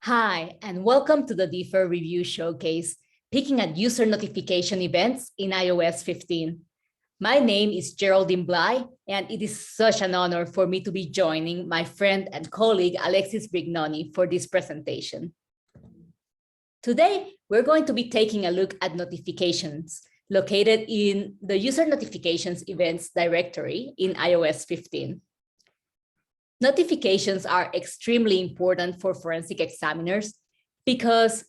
Hi, and welcome to the Differ Review Showcase, picking at user notification events in iOS 15. My name is Geraldine Bly, and it is such an honor for me to be joining my friend and colleague, Alexis Brignoni, for this presentation. Today, we're going to be taking a look at notifications located in the User Notifications Events directory in iOS 15. Notifications are extremely important for forensic examiners because,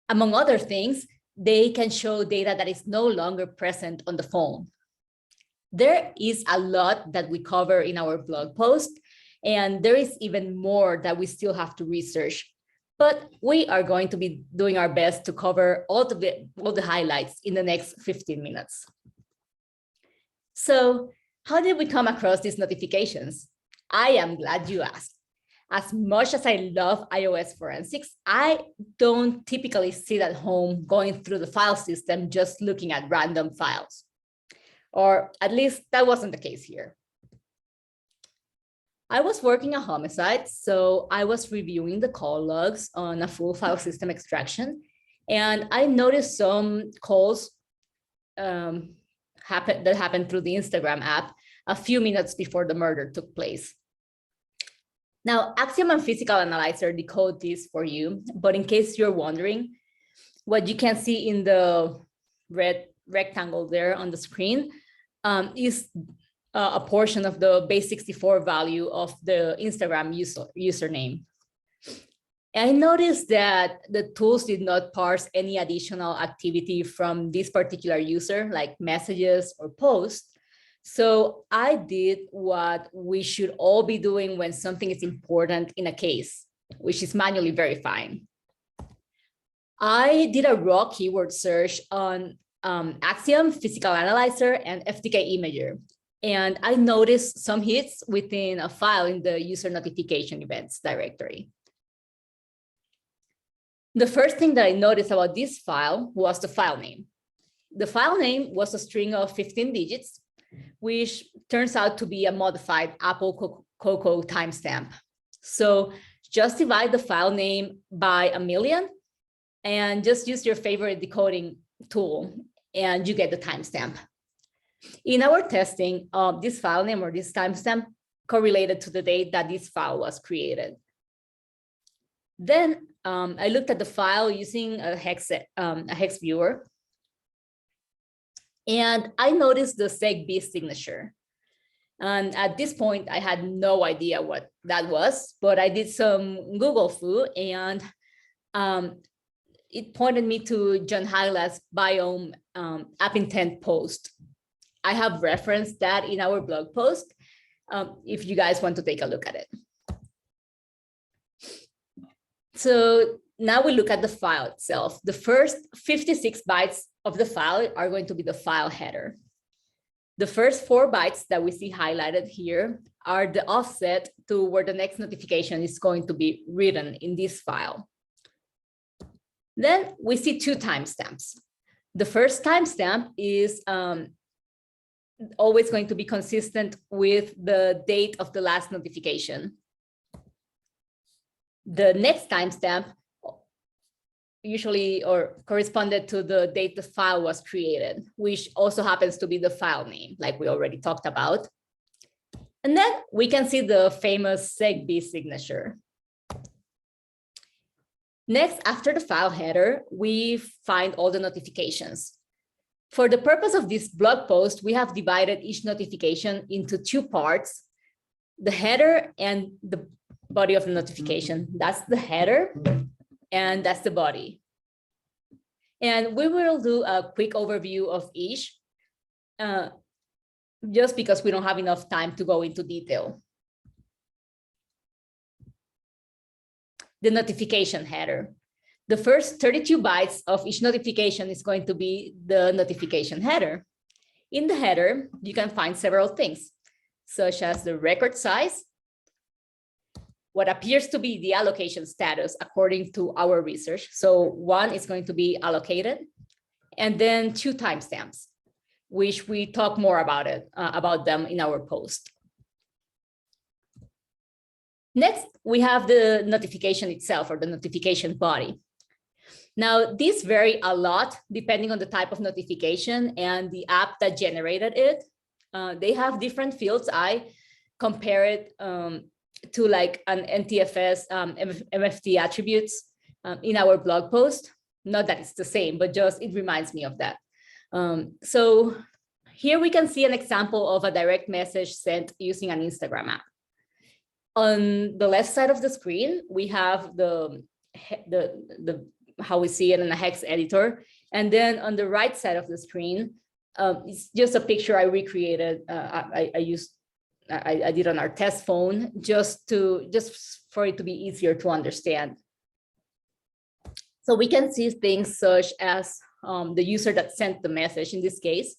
among other things, they can show data that is no longer present on the phone. There is a lot that we cover in our blog post, and there is even more that we still have to research. But we are going to be doing our best to cover all the highlights in the next 15 minutes. So, how did we come across these notifications? I am glad you asked. As much as I love iOS forensics, I don't typically sit at home going through the file system just looking at random files. Or at least that wasn't the case here. I was working a homicide, so I was reviewing the call logs on a full file system extraction, and I noticed some calls that happened through the Instagram app a few minutes before the murder took place. Now, Axiom and Physical Analyzer decode this for you, but in case you're wondering, what you can see in the red rectangle there on the screen is a portion of the base64 value of the Instagram username. I noticed that the tools did not parse any additional activity from this particular user, like messages or posts. So I did what we should all be doing when something is important in a case, which is manually verifying. I did a raw keyword search on Axiom, Physical Analyzer, and FTK Imager, and I noticed some hits within a file in the User Notification Events directory. The first thing that I noticed about this file was the file name. The file name was a string of 15 digits, which turns out to be a modified Apple Cocoa timestamp. So just divide the file name by 1,000,000 and just use your favorite decoding tool and you get the timestamp. In our testing, this file name or this timestamp correlated to the date that this file was created. Then I looked at the file using a hex viewer. And I noticed the SegB signature. And at this point, I had no idea what that was, but I did some Google foo, and it pointed me to John Hyla's Biome app intent post. I have referenced that in our blog post if you guys want to take a look at it. So now we look at the file itself. The first 56 bytes of the file are going to be the file header. The first 4 bytes that we see highlighted here are the offset to where the next notification is going to be written in this file. Then we see 2 timestamps. The first timestamp is always going to be consistent with the date of the last notification. The next timestamp usually or corresponded to the date the file was created, which also happens to be the file name, like we already talked about. And then we can see the famous SegB signature. Next, after the file header, we find all the notifications. For the purpose of this blog post, we have divided each notification into 2 parts, the header and the body of the notification. That's the header. And that's the body. And we will do a quick overview of each, just because we don't have enough time to go into detail. The notification header. The first 32 bytes of each notification is going to be the notification header. In the header, you can find several things, such as the record size, what appears to be the allocation status according to our research. So 1 is going to be allocated, and then 2 timestamps, which we talk more about them in our post. Next, we have the notification itself, or the notification body. Now, these vary a lot depending on the type of notification and the app that generated it. They have different fields. I compare it to like an NTFS MFT attributes in our blog post. Not that it's the same, but just it reminds me of that. So here we can see an example of a direct message sent using an Instagram app. On the left side of the screen, we have the how we see it in a hex editor. And then on the right side of the screen, it's just a picture I recreated. I did on our test phone just for it to be easier to understand. So we can see things such as the user that sent the message. In this case,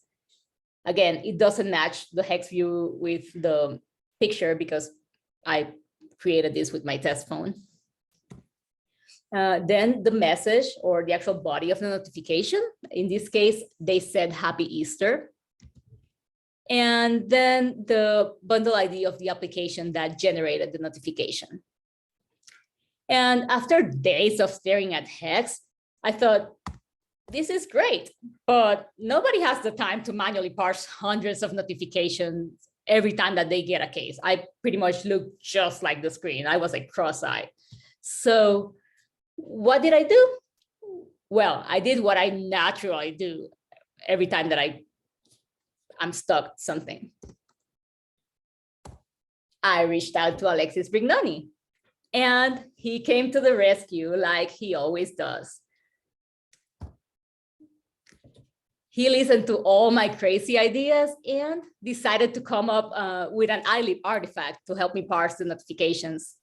again, it doesn't match the hex view with the picture because I created this with my test phone. Then the message, or the actual body of the notification. In this case, they said Happy Easter. And then the bundle ID of the application that generated the notification. And after days of staring at hex, I thought, this is great, but nobody has the time to manually parse hundreds of notifications every time that they get a case. I pretty much looked just like the screen. I was like cross-eyed. So what did I do? Well, I did what I naturally do every time that I'm stuck something. I reached out to Alexis Brignoni, and he came to the rescue like he always does. He listened to all my crazy ideas and decided to come up with an iLEAPP artifact to help me parse the notifications.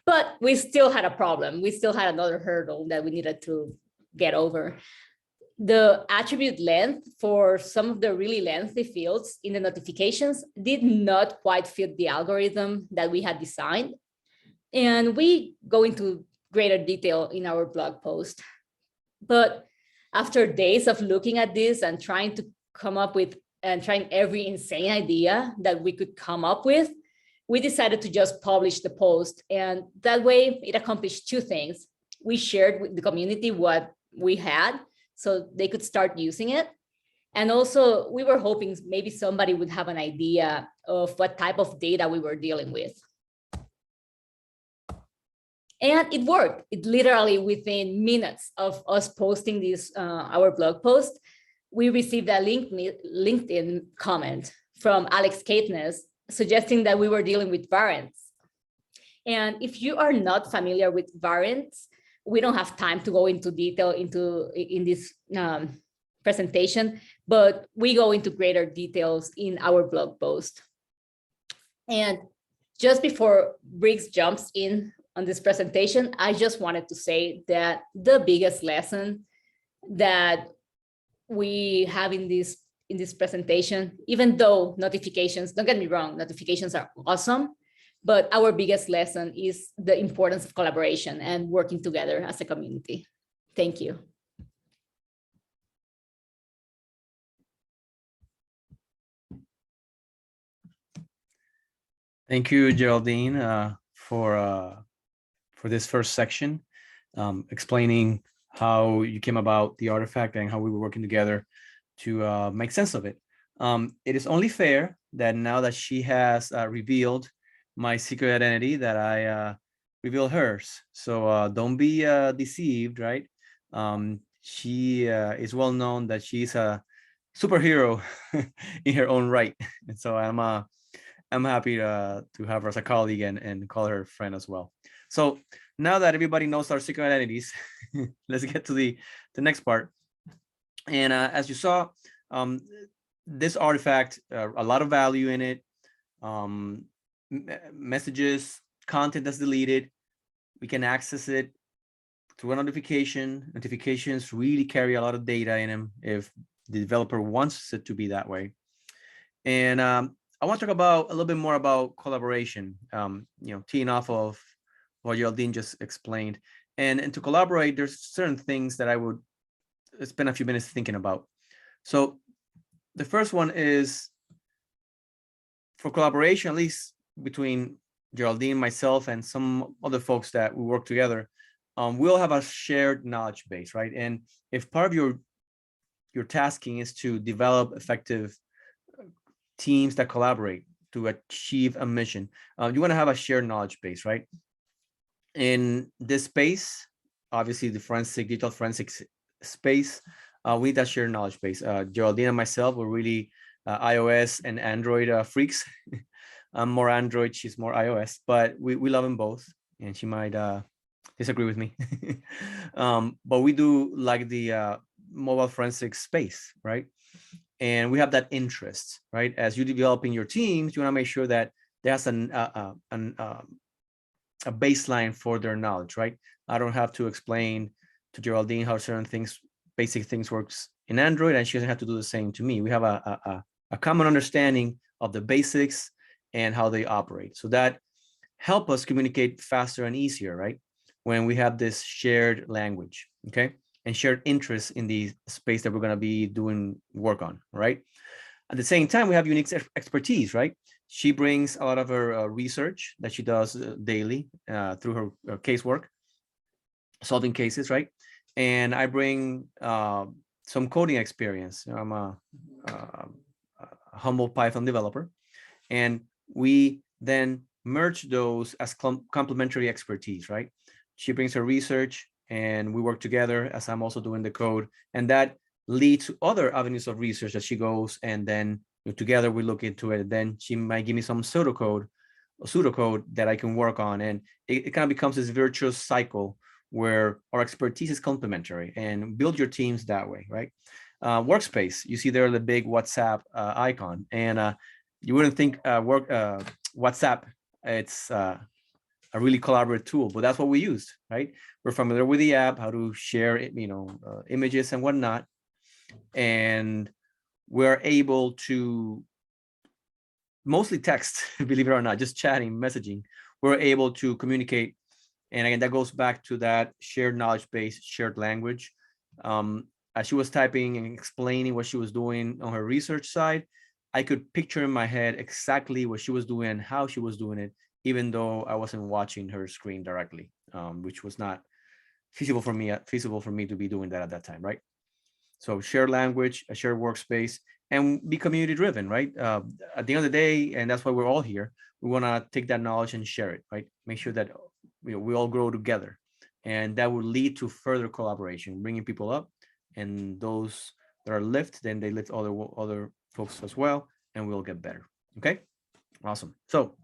But we still had a problem. We still had another hurdle that we needed to get over. The attribute length for some of the really lengthy fields in the notifications did not quite fit the algorithm that we had designed. And we go into greater detail in our blog post. But after days of looking at this and trying to come up with and trying every insane idea that we could come up with, we decided to just publish the post. And that way it accomplished two things. We shared with the community what we had so they could start using it. And also we were hoping maybe somebody would have an idea of what type of data we were dealing with. And it worked. It literally within minutes of us posting this, our blog post, we received a LinkedIn comment from Alex Caitness suggesting that we were dealing with variants. And if you are not familiar with variants, we don't have time to go into detail in this presentation, but we go into greater details in our blog post. And just before Briggs jumps in on this presentation, I just wanted to say that the biggest lesson that we have in this presentation, even though notifications, don't get me wrong, notifications are awesome, but our biggest lesson is the importance of collaboration and working together as a community. Thank you. Thank you, Geraldine, for this first section, explaining how you came about the artifact and how we were working together to make sense of it. It is only fair that now that she has revealed my secret identity, that I reveal hers. So don't be deceived, right? She is well known that she's a superhero in her own right. And so I'm happy to have her as a colleague and call her a friend as well. So now that everybody knows our secret identities, let's get to the next part. And as you saw, this artifact, a lot of value in it, messages, content that's deleted, we can access it through a notification. Notifications really carry a lot of data in them if the developer wants it to be that way. And I want to talk about a little bit more about collaboration, teeing off of what Geraldine just explained. And to collaborate, there's certain things that I would spend a few minutes thinking about. So the first one is for collaboration, at least between Geraldine, myself, and some other folks that we work together, we'll have a shared knowledge base, right? And if part of your tasking is to develop effective teams that collaborate to achieve a mission, you want to have a shared knowledge base, right? In this space, obviously the digital forensics space, we need that shared knowledge base. Geraldine and myself were really iOS and Android freaks. I'm more Android, she's more iOS, but we love them both. And she might disagree with me. But we do like the mobile forensics space, right? And we have that interest, right? As you're developing your teams, you want to make sure that there's a baseline for their knowledge, right? I don't have to explain to Geraldine how certain things, basic things works in Android, and she doesn't have to do the same to me. We have a common understanding of the basics and how they operate. So that help us communicate faster and easier, right? When we have this shared language, okay? And shared interest in the space that we're gonna be doing work on, right? At the same time, we have unique expertise, right? She brings a lot of her research that she does daily through her casework, solving cases, right? And I bring some coding experience. I'm a humble Python developer. And we then merge those as complementary expertise, right? She brings her research and we work together as I'm also doing the code. And that leads to other avenues of research that she goes, and then together we look into it. Then she might give me some pseudocode that I can work on. And it kind of becomes this virtuous cycle where our expertise is complementary, and build your teams that way, right? Workspace, you see there the big WhatsApp icon, and you wouldn't think WhatsApp, it's a really collaborative tool, but that's what we used, right? We're familiar with the app, how to share images and whatnot, and we're able to mostly text, believe it or not, just chatting, messaging. We're able to communicate, and again, that goes back to that shared knowledge base, shared language. As she was typing and explaining what she was doing on her research side, I could picture in my head exactly what she was doing and how she was doing it, even though I wasn't watching her screen directly, which was not feasible for me to be doing that at that time, right? So shared language, a shared workspace, and be community driven, right? At the end of the day, and that's why we're all here, we want to take that knowledge and share it, right? Make sure that we all grow together, and that will lead to further collaboration, bringing people up, and those that are lift, then they lift other folks as well, and we'll get better. Okay, awesome. So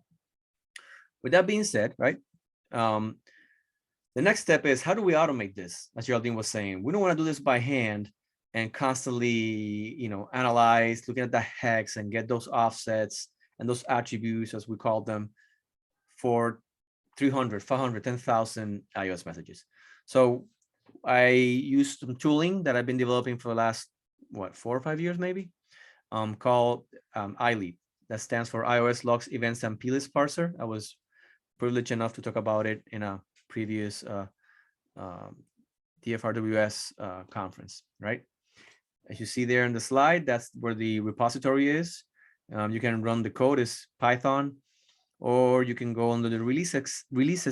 with that being said, right, the next step is, how do we automate this? As Geraldine was saying, we don't want to do this by hand and constantly, analyze, looking at the hex and get those offsets and those attributes, as we call them, for 300, 500, 10,000 iOS messages. So I use some tooling that I've been developing for the last, 4 or 5 years, maybe, called iLEAPP. That stands for iOS Logs, Events, and Plist Parser. I was privileged enough to talk about it in a previous DFRWS conference, right? As you see there in the slide, that's where the repository is. You can run the code as Python, or you can go under the releases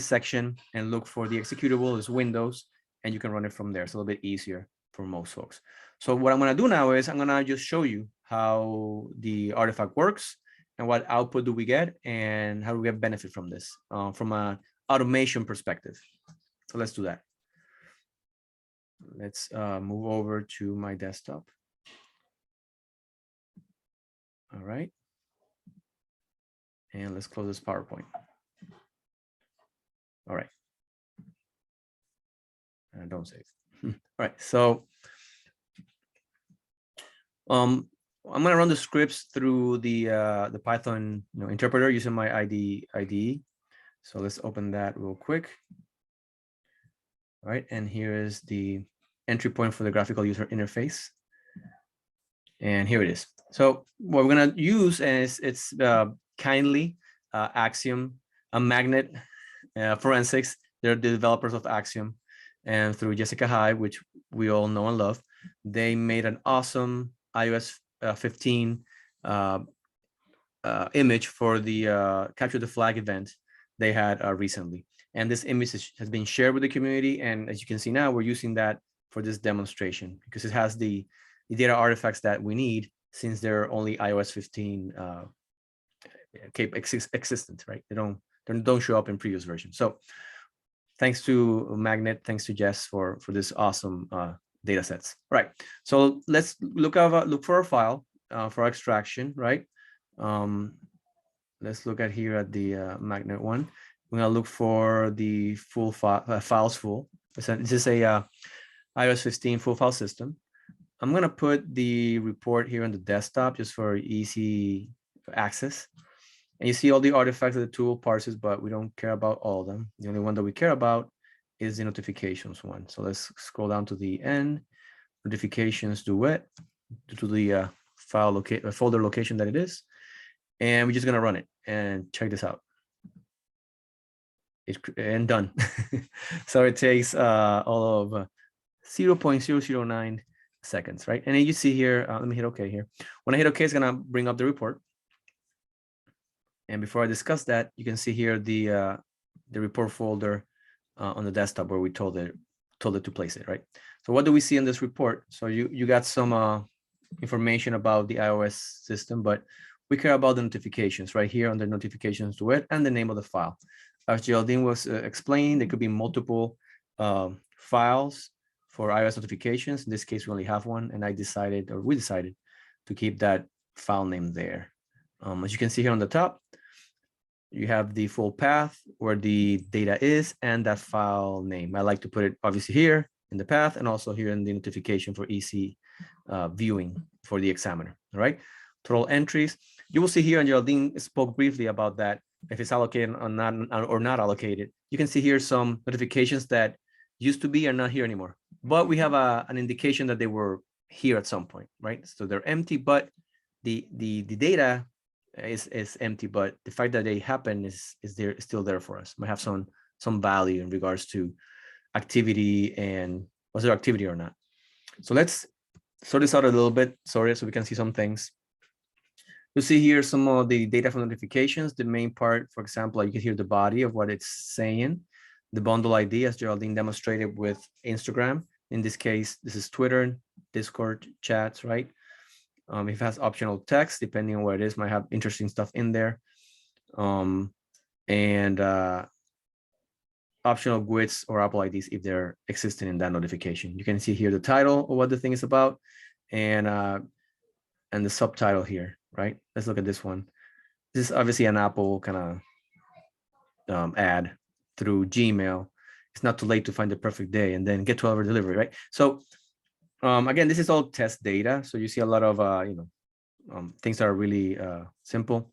section and look for the executable as Windows, and you can run it from there. It's a little bit easier for most folks. So what I'm going to do now is I'm going to just show you how the artifact works and what output do we get and how do we get benefit from this from an automation perspective. So let's do that. Let's move over to my desktop. All right. And let's close this PowerPoint. All right. And don't save. All right. So I'm going to run the scripts through the Python interpreter using my IDE. So let's open that real quick. All right. And here is the entry point for the graphical user interface. And here it is. So what we're going to use is it's Kindly, Axiom, a Magnet Forensics. They're the developers of Axiom, and through Jessica High, which we all know and love, they made an awesome iOS 15 image for the capture the flag event they had recently. And this image has been shared with the community. And as you can see now, we're using that for this demonstration because it has the data artifacts that we need since they're only iOS 15 existent, right? They don't show up in previous versions. So thanks to Magnet, thanks to Jess for this awesome data sets. Right. So let's look for a file for extraction, right? Let's look at here at the Magnet one. We're gonna look for the full files full. This is a iOS 15 full file system. I'm gonna put the report here on the desktop just for easy access. And you see all the artifacts that the tool parses, but we don't care about all of them. The only one that we care about is the notifications one. So let's scroll down to the end. Notifications duet to the folder location that it is. And we're just gonna run it and check this out. And done. So it takes all of 0.009 seconds, right? And then you see here, let me hit OK here. When I hit OK, it's gonna bring up the report. And before I discuss that, you can see here the report folder on the desktop where we told it to place it, right? So what do we see in this report? So you got some information about the iOS system, but we care about the notifications right here under notifications to it and the name of the file. As Geraldine was explaining, there could be multiple files for iOS notifications. In this case, we only have one, and we decided to keep that file name there. As you can see here on the top, you have the full path where the data is and that file name. I like to put it obviously here in the path and also here in the notification for easy viewing for the examiner, all right? Total entries. You will see here, and Geraldine spoke briefly about that, if it's allocated or not allocated. You can see here some notifications that used to be are not here anymore, but we have an indication that they were here at some point, right? So they're empty, but the data is empty, but the fact that they happen is still there for us. Might have some value in regards to activity and was there activity or not. So let's sort this out a little bit, so we can see some things. You'll see here some of the data from notifications. The main part, for example, you can hear the body of what it's saying, the bundle ID, as Geraldine demonstrated with Instagram. In this case, this is Twitter, Discord chats, right? If it has optional text, depending on what it is, might have interesting stuff in there. And optional GUIDs or Apple IDs if they're existing in that notification. You can see here the title of what the thing is about and the subtitle here, right? Let's look at this one. This is obviously an Apple kind of ad through Gmail. It's not too late to find the perfect day and then get 12-hour delivery, right? So again, this is all test data. So you see a lot of, things that are really simple.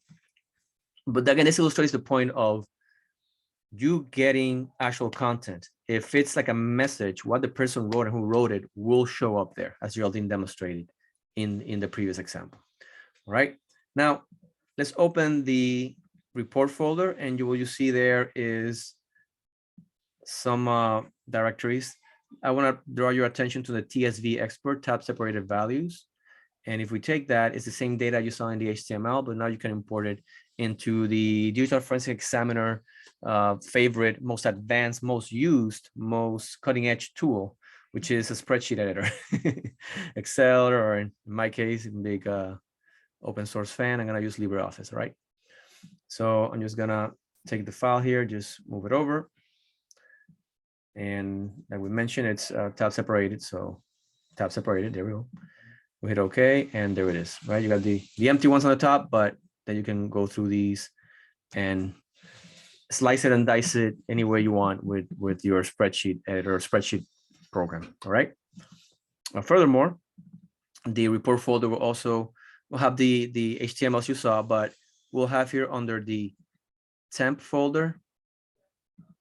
But again, this illustrates the point of you getting actual content. If it's like a message, what the person wrote and who wrote it will show up there, as Geraldine demonstrated in the previous example. All right. Now, let's open the report folder, and you see there is some directories. I want to draw your attention to the TSV export tab separated values. And if we take that, it's the same data you saw in the HTML, but now you can import it into the Digital Forensic Examiner favorite, most advanced, most used, most cutting edge tool, which is a spreadsheet editor. Excel, or in my case, I'm a big open source fan. I'm gonna use LibreOffice, right? So I'm just gonna take the file here, just move it over. And like we mentioned, it's tab separated. So tab separated, there we go. We hit OK, and there it is, right? You got the empty ones on the top, but then you can go through these and slice it and dice it any way you want with your spreadsheet editor or spreadsheet program, all right? Furthermore, the report folder will have the HTMLs you saw, but we'll have here under the temp folder,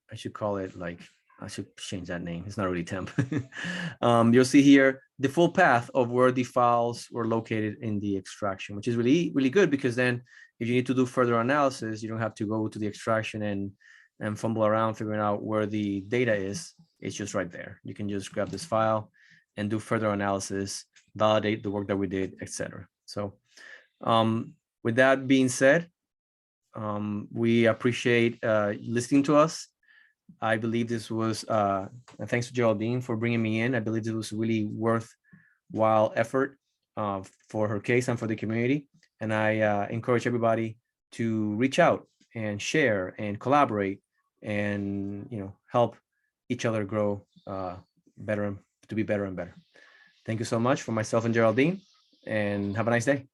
I should call it like, I should change that name. It's not really temp. You'll see here the full path of where the files were located in the extraction, which is really, really good, because then if you need to do further analysis, you don't have to go to the extraction and fumble around figuring out where the data is. It's just right there. You can just grab this file and do further analysis, validate the work that we did, etc. So with that being said, we appreciate listening to us. I believe this was, thanks to Geraldine for bringing me in. I believe this was really worthwhile effort for her case and for the community. And I encourage everybody to reach out and share and collaborate and, help each other grow better, to be better and better. Thank you so much for myself and Geraldine, and have a nice day.